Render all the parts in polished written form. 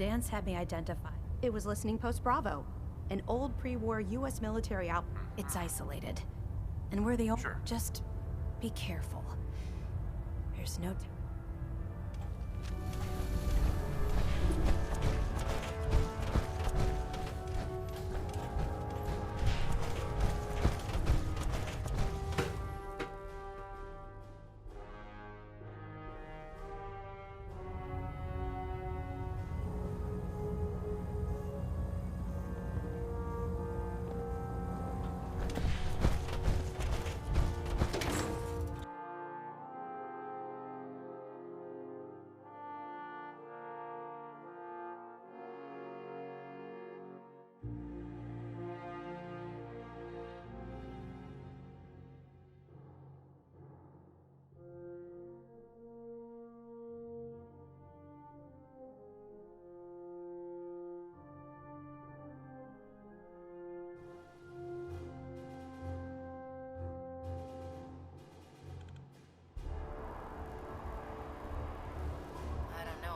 Dance had me identified. It was listening post Bravo, an old pre-war U.S. military out. It's isolated, and we're the only. Sure. Just be careful. There's no.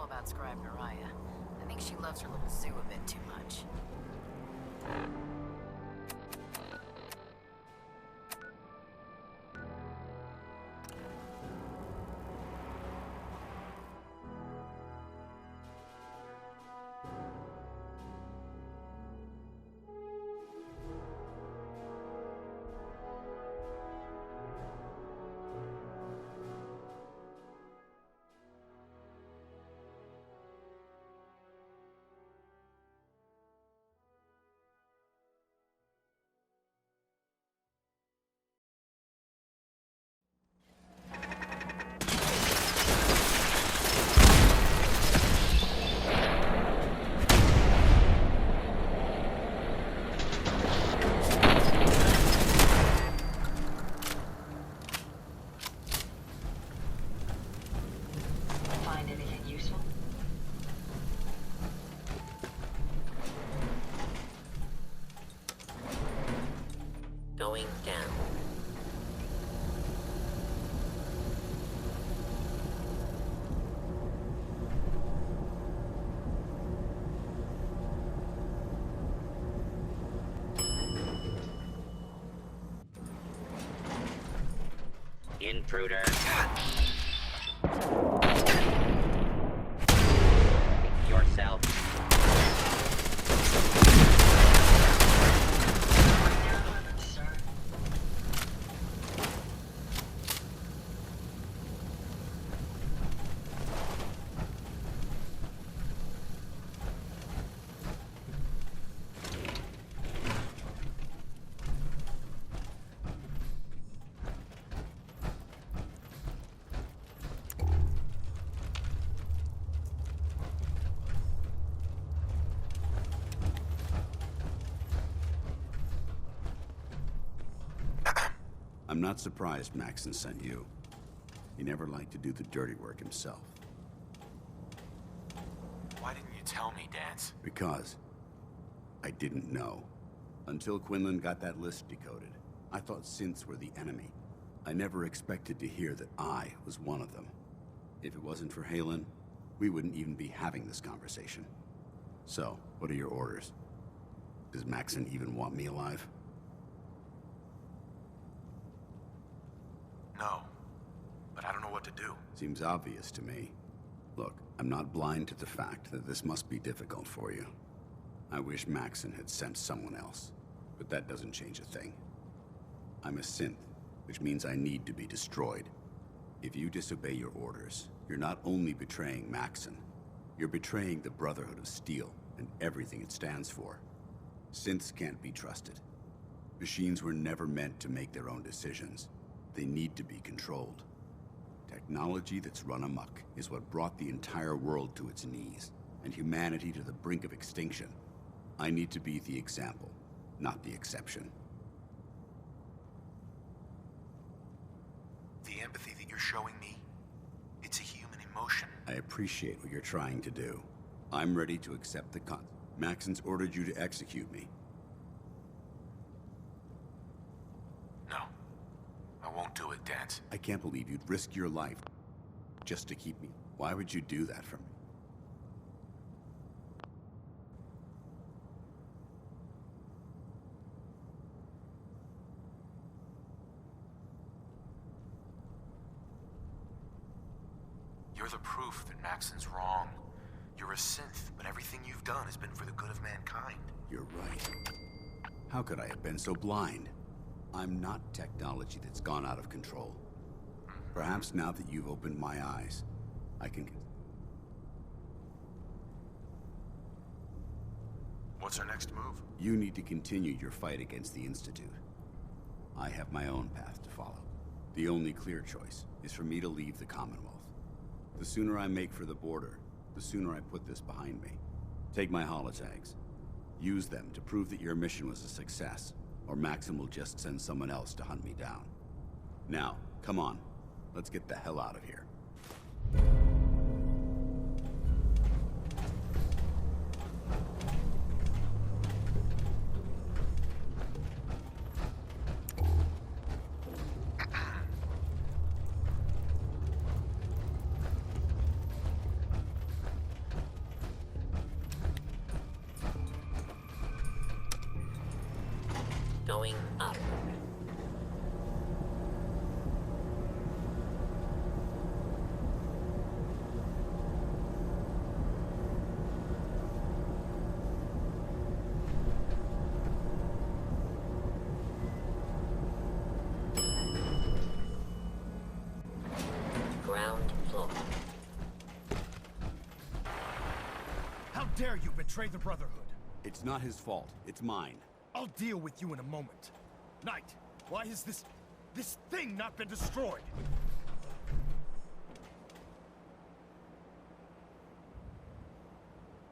About Scribe Naraya. I think she loves her little zoo a bit too much. Going down. Intruder. Yourself. I'm not surprised Maxson sent you. He never liked to do the dirty work himself. Why didn't you tell me, Dance? Because I didn't know. Until Quinlan got that list decoded, I thought synths were the enemy. I never expected to hear that I was one of them. If it wasn't for Haylen, we wouldn't even be having this conversation. So, what are your orders? Does Maxson even want me alive? No, but I don't know what to do. Seems obvious to me. Look, I'm not blind to the fact that this must be difficult for you. I wish Maxson had sent someone else, but that doesn't change a thing. I'm a synth, which means I need to be destroyed. If you disobey your orders, you're not only betraying Maxson, you're betraying the Brotherhood of Steel and everything it stands for. Synths can't be trusted. Machines were never meant to make their own decisions. They need to be controlled. Technology that's run amok is what brought the entire world to its knees, and humanity to the brink of extinction. I need to be the example, not the exception. The empathy that you're showing me, it's a human emotion. I appreciate what you're trying to do. I'm ready to accept the Maxson's ordered you to execute me. No, I won't do it, Dance. I can't believe you'd risk your life just to keep me. Why would you do that for me? You're the proof that Maxon's wrong. You're a synth, but everything you've done has been for the good of mankind. You're right. How could I have been so blind? I'm not technology that's gone out of control. Perhaps now that you've opened my eyes, I can... What's our next move? You need to continue your fight against the Institute. I have my own path to follow. The only clear choice is for me to leave the Commonwealth. The sooner I make for the border, the sooner I put this behind me. Take my holotags. Use them to prove that your mission was a success, or Maxim will just send someone else to hunt me down. Now, come on. Let's get the hell out of here. Going up. Ground floor. How dare you betray the Brotherhood? It's not his fault. It's mine. I'll deal with you in a moment. Knight, why has this thing not been destroyed?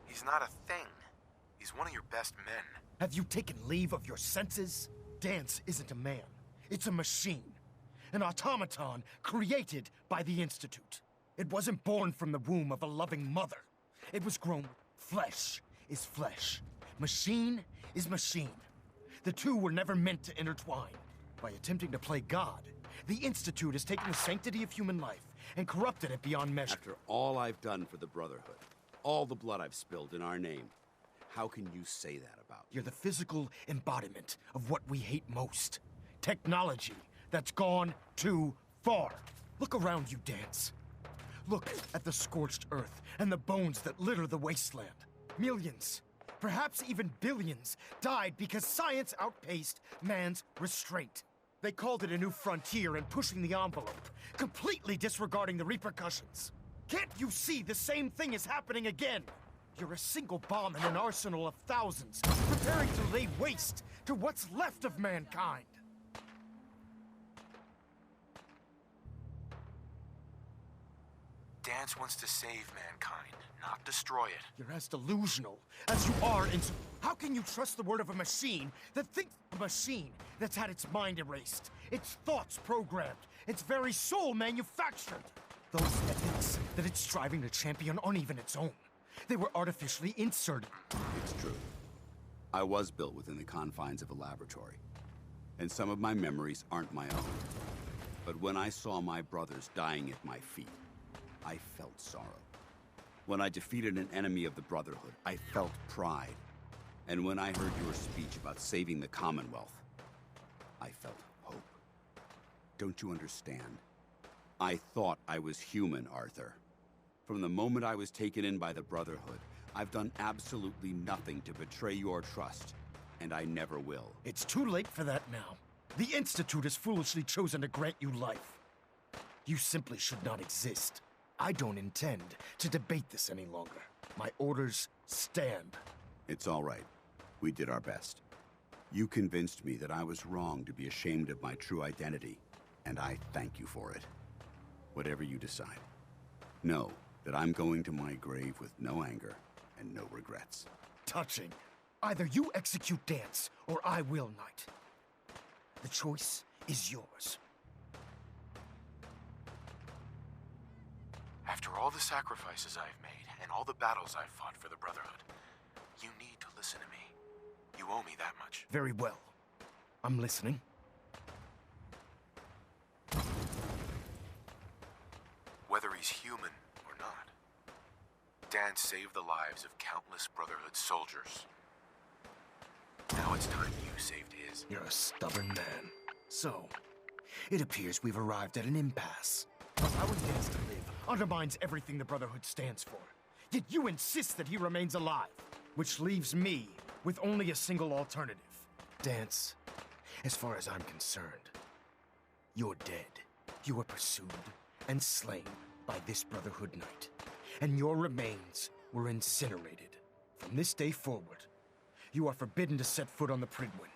He's not a thing. He's one of your best men. Have you taken leave of your senses? Dance isn't a man. It's a machine. An automaton created by the Institute. It wasn't born from the womb of a loving mother. It was grown. Flesh is flesh. Machine is machine. The two were never meant to intertwine. By attempting to play God, the Institute has taken the sanctity of human life and corrupted it beyond measure. After all I've done for the Brotherhood, all the blood I've spilled in our name, how can you say that about me? You're the physical embodiment of what we hate most. Technology that's gone too far. Look around you, Dance. Look at the scorched earth and the bones that litter the wasteland. Millions, perhaps even billions, died because science outpaced man's restraint. They called it a new frontier and pushing the envelope, completely disregarding the repercussions. Can't you see the same thing is happening again? You're a single bomb in an arsenal of thousands, preparing to lay waste to what's left of mankind. Dance wants to save mankind, not destroy it. You're as delusional as you are in... How can you trust the word of a machine that thinks... A machine that's had its mind erased, its thoughts programmed, its very soul manufactured? Those ethics that it's striving to champion aren't even its own. They were artificially inserted. It's true. I was built within the confines of a laboratory, and some of my memories aren't my own. But when I saw my brothers dying at my feet, I felt sorrow. When I defeated an enemy of the Brotherhood, I felt pride. And when I heard your speech about saving the Commonwealth, I felt hope. Don't you understand? I thought I was human, Arthur. From the moment I was taken in by the Brotherhood, I've done absolutely nothing to betray your trust, and I never will. It's too late for that now. The Institute has foolishly chosen to grant you life. You simply should not exist. I don't intend to debate this any longer. My orders stand. It's all right. We did our best. You convinced me that I was wrong to be ashamed of my true identity, and I thank you for it. Whatever you decide, know that I'm going to my grave with no anger and no regrets. Touching. Either you execute Dance, or I will, Knight. The choice is yours. After all the sacrifices I've made and all the battles I've fought for the Brotherhood, you need to listen to me. You owe me that much. Very well. I'm listening. Whether he's human or not, Dance saved the lives of countless Brotherhood soldiers. Now it's time you saved his. You're a stubborn man. So, it appears we've arrived at an impasse. Allowing Dance to live undermines everything the Brotherhood stands for. Yet you insist that he remains alive, which leaves me with only a single alternative. Dance, as far as I'm concerned, you're dead. You were pursued and slain by this Brotherhood Knight, and your remains were incinerated. From this day forward, you are forbidden to set foot on the Prydwen,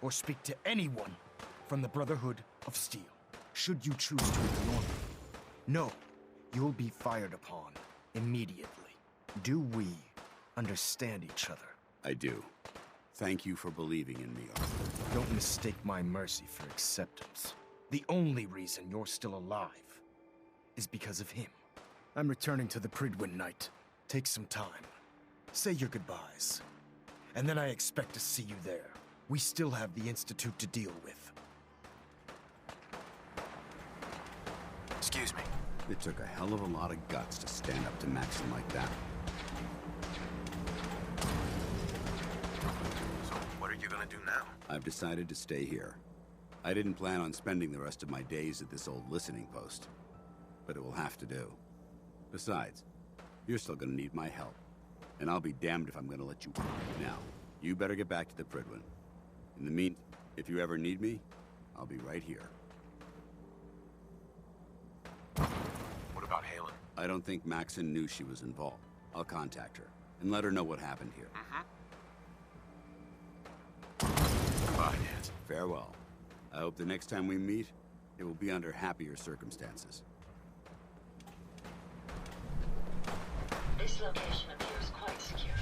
or speak to anyone from the Brotherhood of Steel. Should you choose to ignore me, no, you'll be fired upon immediately. Do we understand each other? I do. Thank you for believing in me, Arthur. Don't mistake my mercy for acceptance. The only reason you're still alive is because of him. I'm returning to the Prydwen Knight. Take some time. Say your goodbyes. And then I expect to see you there. We still have the Institute to deal with. Excuse me. It took a hell of a lot of guts to stand up to Maxon like that. So, what are you gonna do now? I've decided to stay here. I didn't plan on spending the rest of my days at this old listening post, but it will have to do. Besides, you're still gonna need my help, and I'll be damned if I'm gonna let you. Now, you better get back to the Prydwen. In the meantime, if you ever need me, I'll be right here. What about Halen? I don't think Maxon knew she was involved. I'll contact her and let her know what happened here. Bye, Nance. Farewell. I hope the next time we meet, it will be under happier circumstances. This location appears quite secure.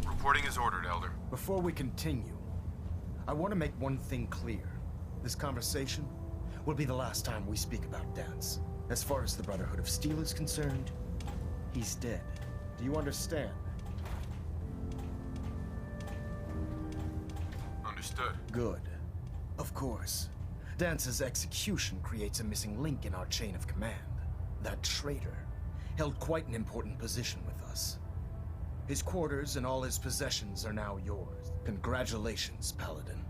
Reporting is ordered, Elder. Before we continue, I want to make one thing clear. This conversation will be the last time we speak about Dance. As far as the Brotherhood of Steel is concerned, he's dead. Do you understand? Understood. Good. Of course. Dance's execution creates a missing link in our chain of command. That traitor held quite an important position with us. His quarters and all his possessions are now yours. Congratulations, Paladin.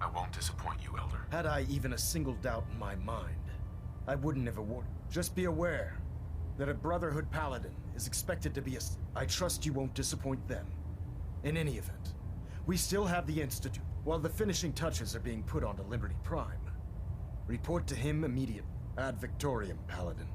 I won't disappoint you, Elder. Had I even a single doubt in my mind, I wouldn't have awarded. Just be aware that a Brotherhood Paladin is expected to be a... I trust you won't disappoint them. In any event, we still have the Institute, while the finishing touches are being put onto Liberty Prime. Report to him immediately. Ad Victoriam, Paladin.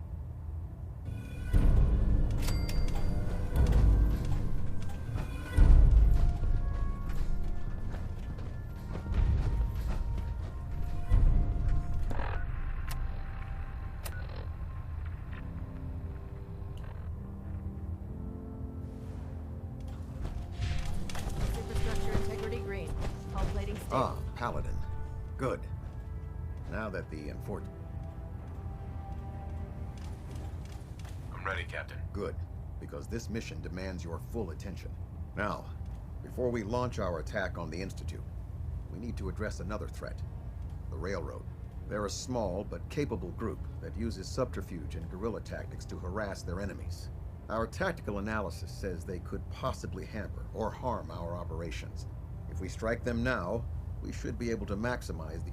Superstructure integrity green. Hull plating stable. Ah, Paladin. Good. Now that the I'm ready, Captain. Good, because this mission demands your full attention. Now, before we launch our attack on the Institute, we need to address another threat. The Railroad. They're a small but capable group that uses subterfuge and guerrilla tactics to harass their enemies. Our tactical analysis says they could possibly hamper or harm our operations. If we strike them now, we should be able to maximize the...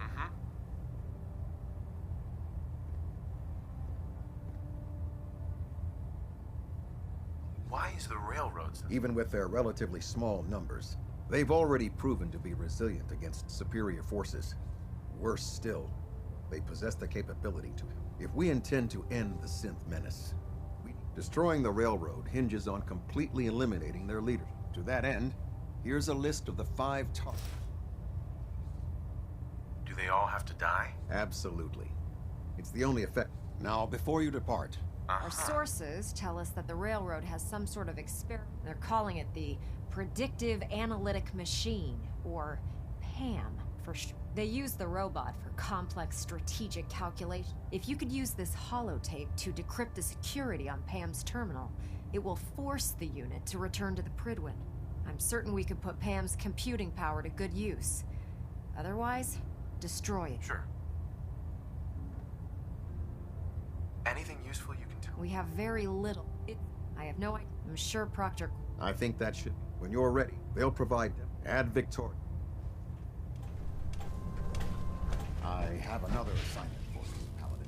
Why is the railroads... Even with their relatively small numbers, they've already proven to be resilient against superior forces. Worse still, they possess the capability to... If we intend to end the synth menace, destroying the railroad hinges on completely eliminating their leader. To that end, here's a list of the 5 targets. Do they all have to die? Absolutely. It's the only effect. Now, before you depart, Our sources tell us that the railroad has some sort of experiment. They're calling it the Predictive Analytic Machine, or PAM for short. They use the robot for complex strategic calculation. If you could use this holotape to decrypt the security on PAM's terminal, it will force the unit to return to the Prydwen. I'm certain we could put PAM's computing power to good use. Otherwise, destroy it. Sure. Anything useful you can tell? We have very little. I have no idea. I'm sure Proctor... I think that should... When you're ready, they'll provide them. Ad Victoria. I have another assignment for you, Paladin.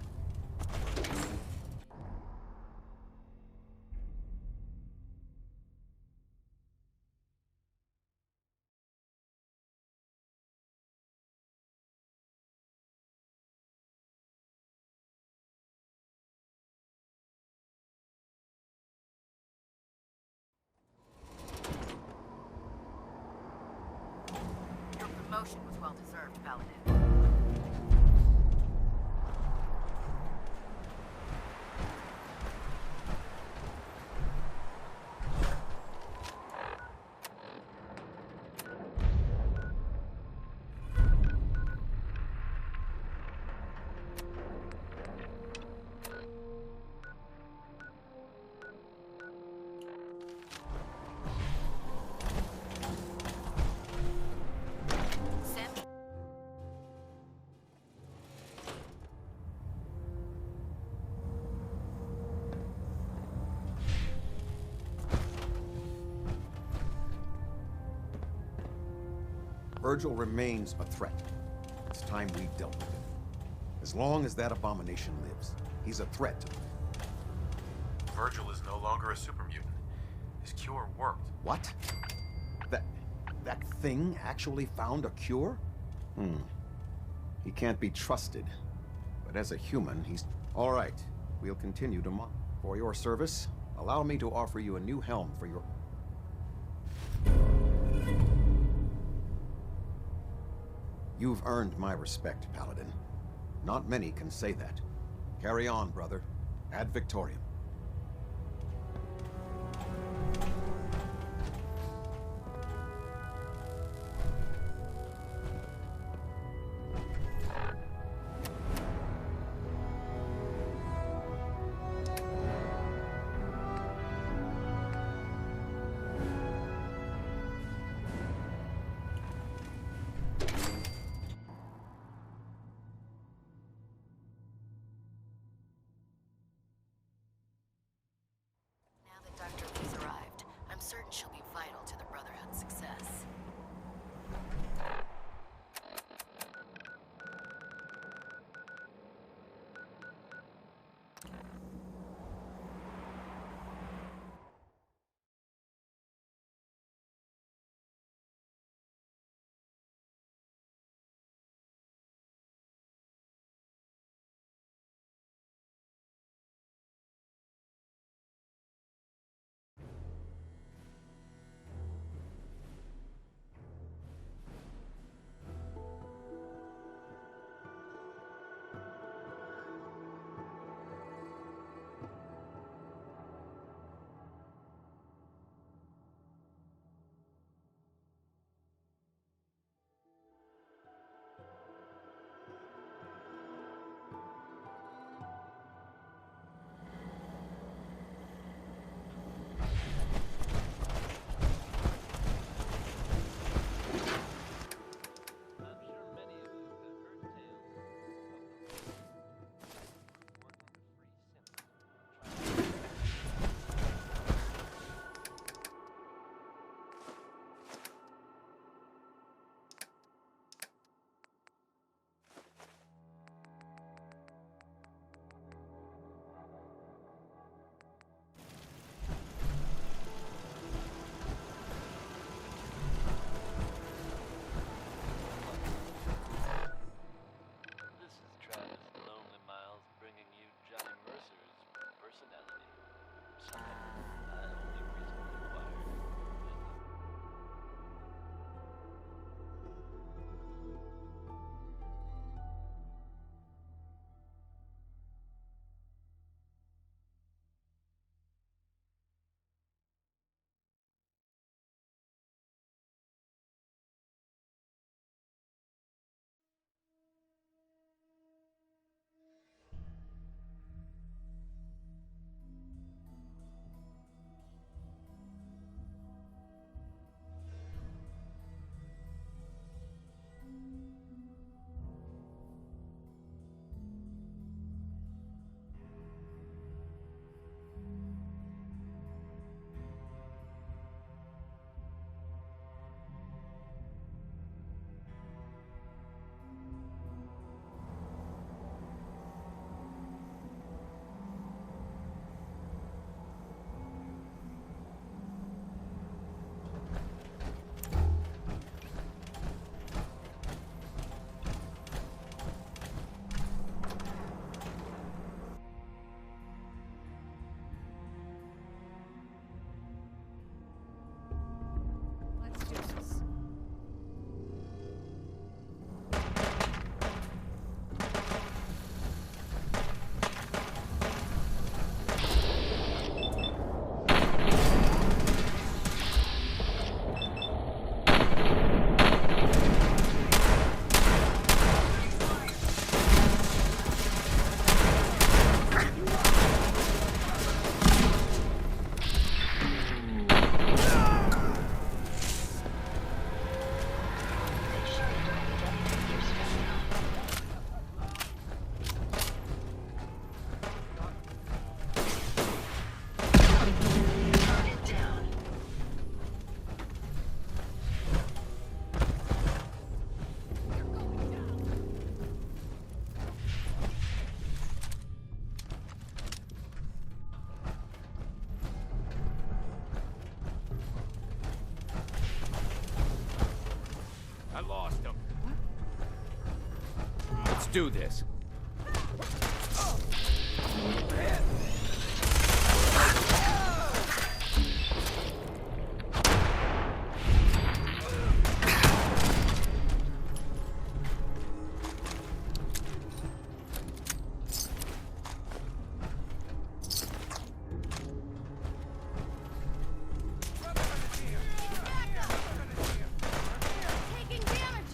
Your promotion was well deserved, Paladin. Virgil remains a threat. It's time we dealt with him. As long as that abomination lives, he's a threat to me. Virgil is no longer a super mutant. His cure worked. What? That thing actually found a cure? He can't be trusted. But as a human, he's... All right, we'll continue to For your service, allow me to offer you a new helm for your... You've earned my respect, Paladin. Not many can say that. Carry on, brother. Ad Victoriam. lost him. Let's do this. Taking damage!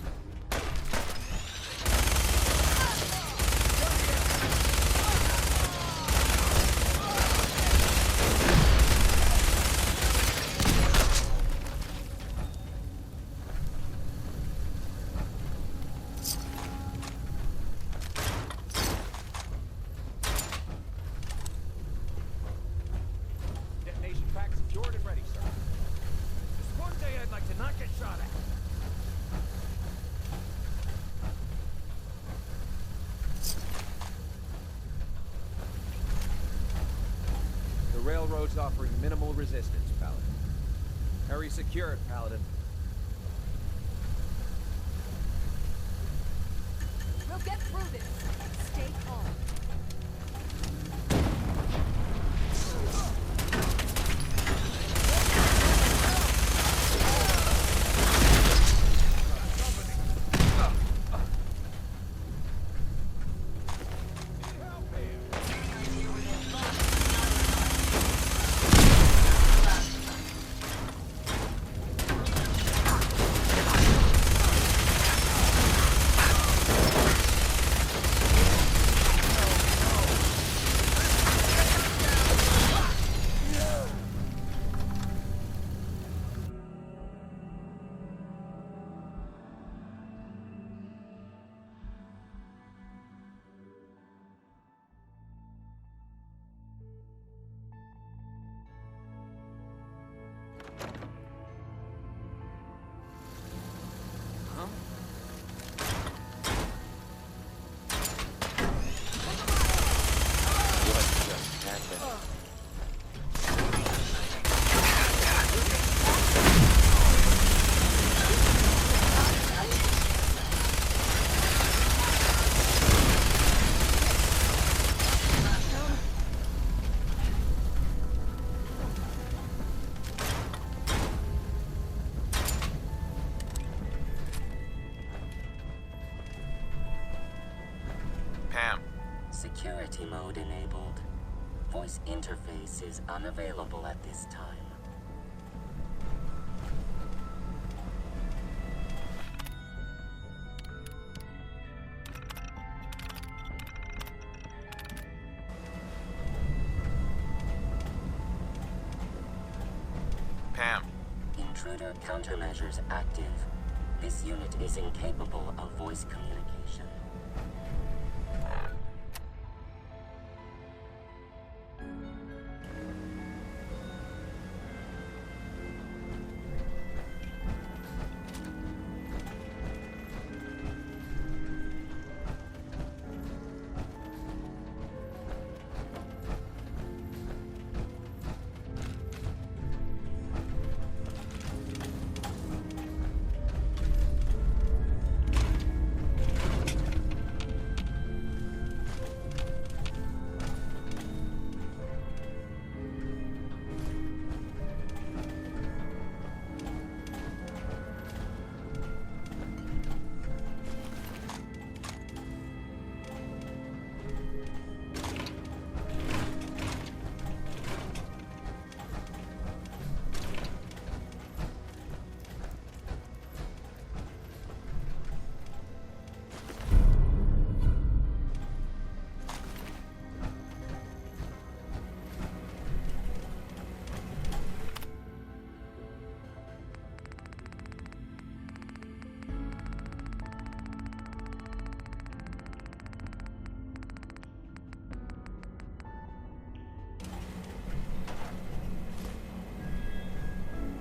Detonation pack secured and ready, sir. Just one day I'd like to not get shot at. The railroad's offering minimal resistance, Paladin. Hurry secured, Paladin. We'll get through this. Stay calm. Pam, Security mode enabled. Voice interface is unavailable at this time. Pam, Intruder countermeasures active. This unit is incapable of voice communication.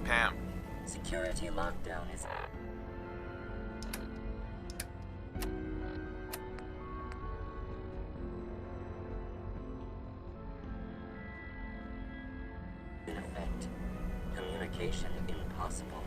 Pam, Security lockdown is... in effect. Communication impossible.